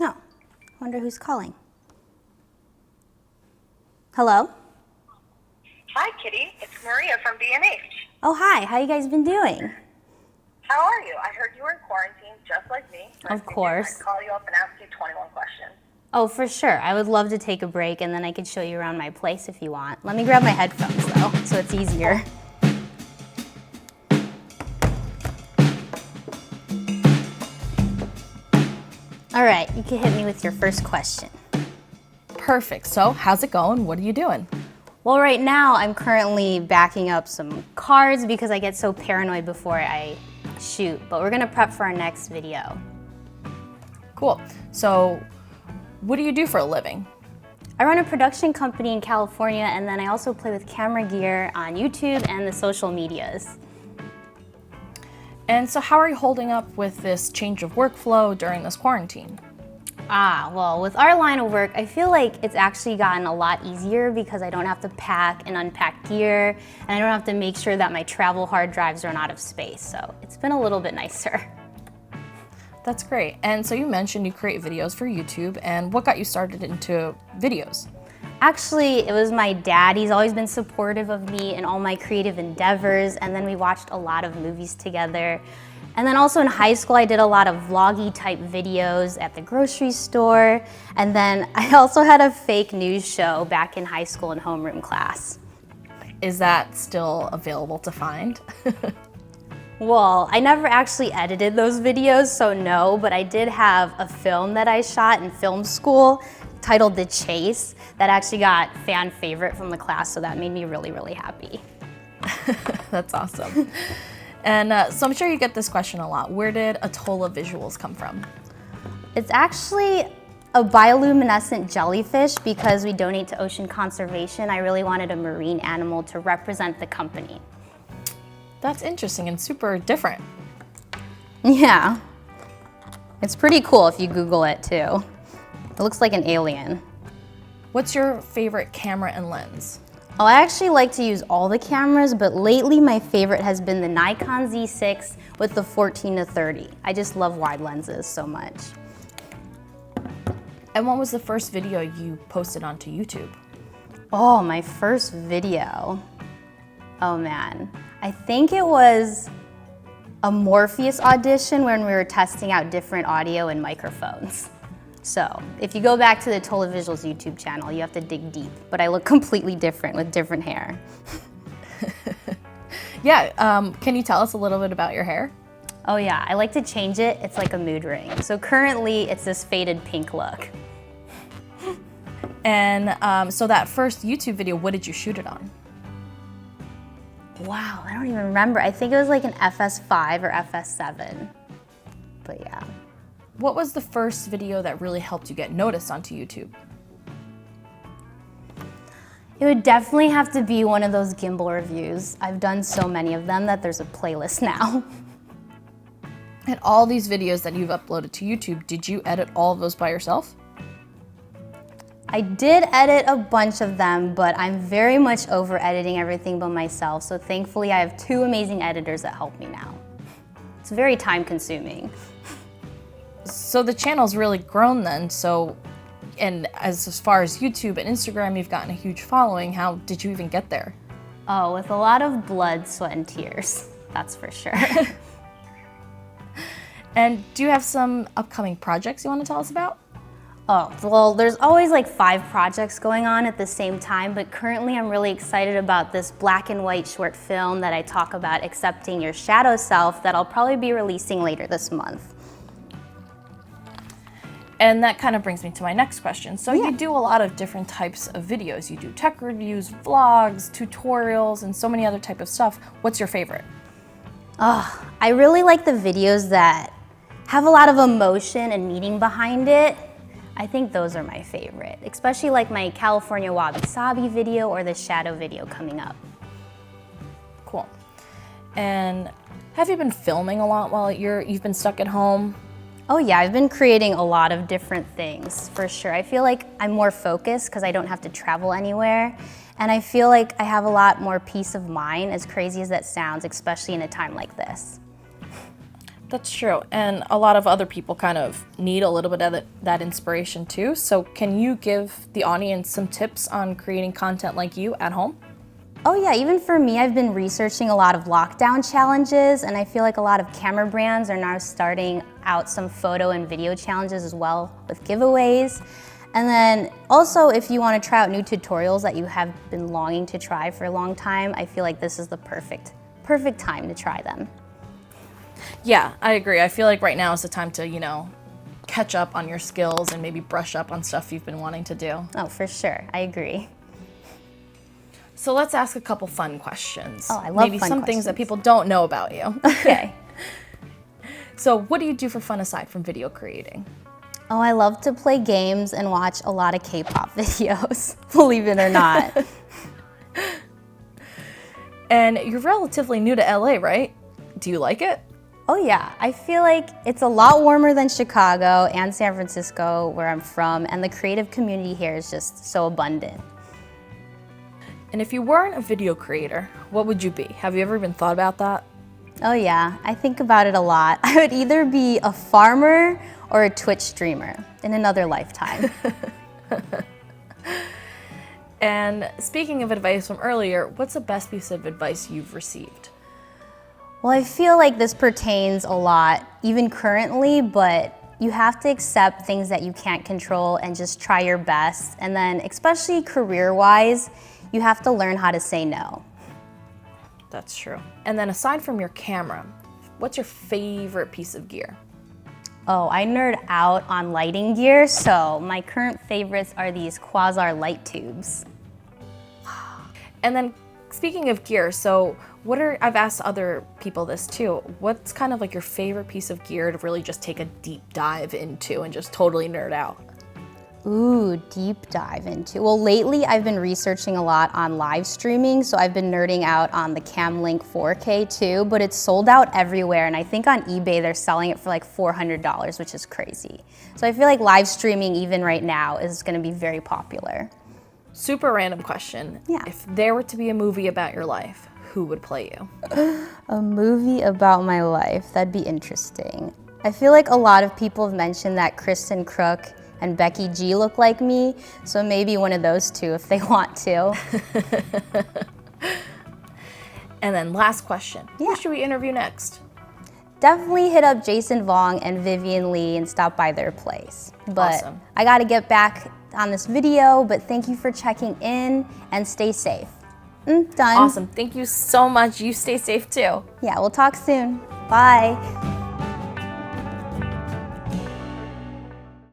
Oh, I wonder who's calling. Hello? Hi, Kitty. It's Maria from B&H. Oh, hi. How you guys been doing? How are you? I heard you were in quarantine, just like me. So Of I figured course. I'd call you up and ask you 21 questions. Oh, for sure. I would love to take a break and then I could show you around my place if you want. Let me grab my headphones though, so it's easier. All right, you can hit me with your first question. Perfect. So how's it going? What are you doing? Well, right now I'm currently backing up some cards because I get so paranoid before I shoot, but we're gonna prep for our next video. Cool. So what do you do for a living? I run a production company in California, and then I also play with camera gear on YouTube and the social medias. And so how are you holding up with this change of workflow during this quarantine? Well, with our line of work, I feel like it's actually gotten a lot easier because I don't have to pack and unpack gear, and I don't have to make sure that my travel hard drives run out of space, so it's been a little bit nicer. That's great. And so you mentioned you create videos for YouTube, and what got you started into videos? Actually, it was my dad. He's always been supportive of me in all my creative endeavors, and then we watched a lot of movies together. And then also in high school, I did a lot of vloggy type videos at the grocery store. And then I also had a fake news show back in high school in homeroom class. Is that still available to find? Well, I never actually edited those videos, so no, but I did have a film that I shot in film school titled The Chase that actually got fan favorite from the class, so that made me really, really happy. That's awesome. And so I'm sure you get this question a lot. Where did Atola Visuals come from? It's actually a bioluminescent jellyfish because we donate to ocean conservation. I really wanted a marine animal to represent the company. That's interesting and super different. Yeah. It's pretty cool if you Google it too. It looks like an alien. What's your favorite camera and lens? Oh, I actually like to use all the cameras, but lately my favorite has been the Nikon Z6 with the 14-30. I just love wide lenses so much. And what was the first video you posted onto YouTube? Oh, my first video. Oh man. I think it was a Morpheus audition when we were testing out different audio and microphones. So if you go back to the Atola Visuals YouTube channel, you have to dig deep, but I look completely different with different hair. Yeah, can you tell us a little bit about your hair? Oh yeah, I like to change it. It's like a mood ring. So currently it's this faded pink look. And so that first YouTube video, what did you shoot it on? Wow, I don't even remember. I think it was like an FS5 or FS7, but yeah. What was the first video that really helped you get noticed onto YouTube? It would definitely have to be one of those gimbal reviews. I've done so many of them that there's a playlist now. And all these videos that you've uploaded to YouTube, did you edit all of those by yourself? I did edit a bunch of them, but I'm very much over editing everything by myself, so thankfully I have two amazing editors that help me now. It's very time consuming. So the channel's really grown then, and as far as YouTube and Instagram, you've gotten a huge following. How did you even get there? Oh, with a lot of blood, sweat, and tears, that's for sure. And do you have some upcoming projects you want to tell us about? Oh, well, there's always like 5 projects going on at the same time, but currently I'm really excited about this black and white short film that I talk about accepting your shadow self that I'll probably be releasing later this month. And that kind of brings me to my next question. So you do a lot of different types of videos. You do tech reviews, vlogs, tutorials, and so many other type of stuff. What's your favorite? Oh, I really like the videos that have a lot of emotion and meaning behind it. I think those are my favorite, especially like my California Wabi Sabi video or the shadow video coming up. Cool. And have you been filming a lot while you've been stuck at home? Oh yeah, I've been creating a lot of different things, for sure. I feel like I'm more focused because I don't have to travel anywhere. And I feel like I have a lot more peace of mind, as crazy as that sounds, especially in a time like this. That's true. And a lot of other people kind of need a little bit of that inspiration too. So can you give the audience some tips on creating content like you at home? Oh yeah, even for me, I've been researching a lot of lockdown challenges, and I feel like a lot of camera brands are now starting out some photo and video challenges as well with giveaways. And then also, if you want to try out new tutorials that you have been longing to try for a long time, I feel like this is the perfect time to try them. Yeah, I agree. I feel like right now is the time to, catch up on your skills and maybe brush up on stuff you've been wanting to do. Oh, for sure. I agree. So let's ask a couple fun questions. Oh, I love maybe fun some questions. things that people don't know about you. Okay. So what do you do for fun aside from video creating? Oh, I love to play games and watch a lot of K-pop videos, believe it or not. And you're relatively new to LA, right? Do you like it? Oh yeah, I feel like it's a lot warmer than Chicago and San Francisco, where I'm from, and the creative community here is just so abundant. And if you weren't a video creator, what would you be? Have you ever even thought about that? Oh yeah, I think about it a lot. I would either be a farmer or a Twitch streamer in another lifetime. And speaking of advice from earlier, what's the best piece of advice you've received? Well, I feel like this pertains a lot, even currently, but you have to accept things that you can't control and just try your best. And then, especially career-wise, you have to learn how to say no. That's true. And then aside from your camera, what's your favorite piece of gear? Oh, I nerd out on lighting gear, so my current favorites are these Quasar light tubes. And then speaking of gear, so I've asked other people this too, what's kind of like your favorite piece of gear to really just take a deep dive into and just totally nerd out? Ooh, deep dive into. Well, lately I've been researching a lot on live streaming, so I've been nerding out on the Camlink 4K too, but it's sold out everywhere, and I think on eBay they're selling it for like $400, which is crazy. So I feel like live streaming even right now is gonna be very popular. Super random question. Yeah. If there were to be a movie about your life, who would play you? A movie about my life, that'd be interesting. I feel like a lot of people have mentioned that Kristen Crook and Becky G look like me, so maybe one of those two if they want to. And then last question, Who should we interview next? Definitely hit up Jason Vong and Vivian Lee and stop by their place. But Awesome. I gotta get back on this video, but thank you for checking in and stay safe. Done. Awesome, thank you so much. You stay safe too. Yeah, we'll talk soon. Bye.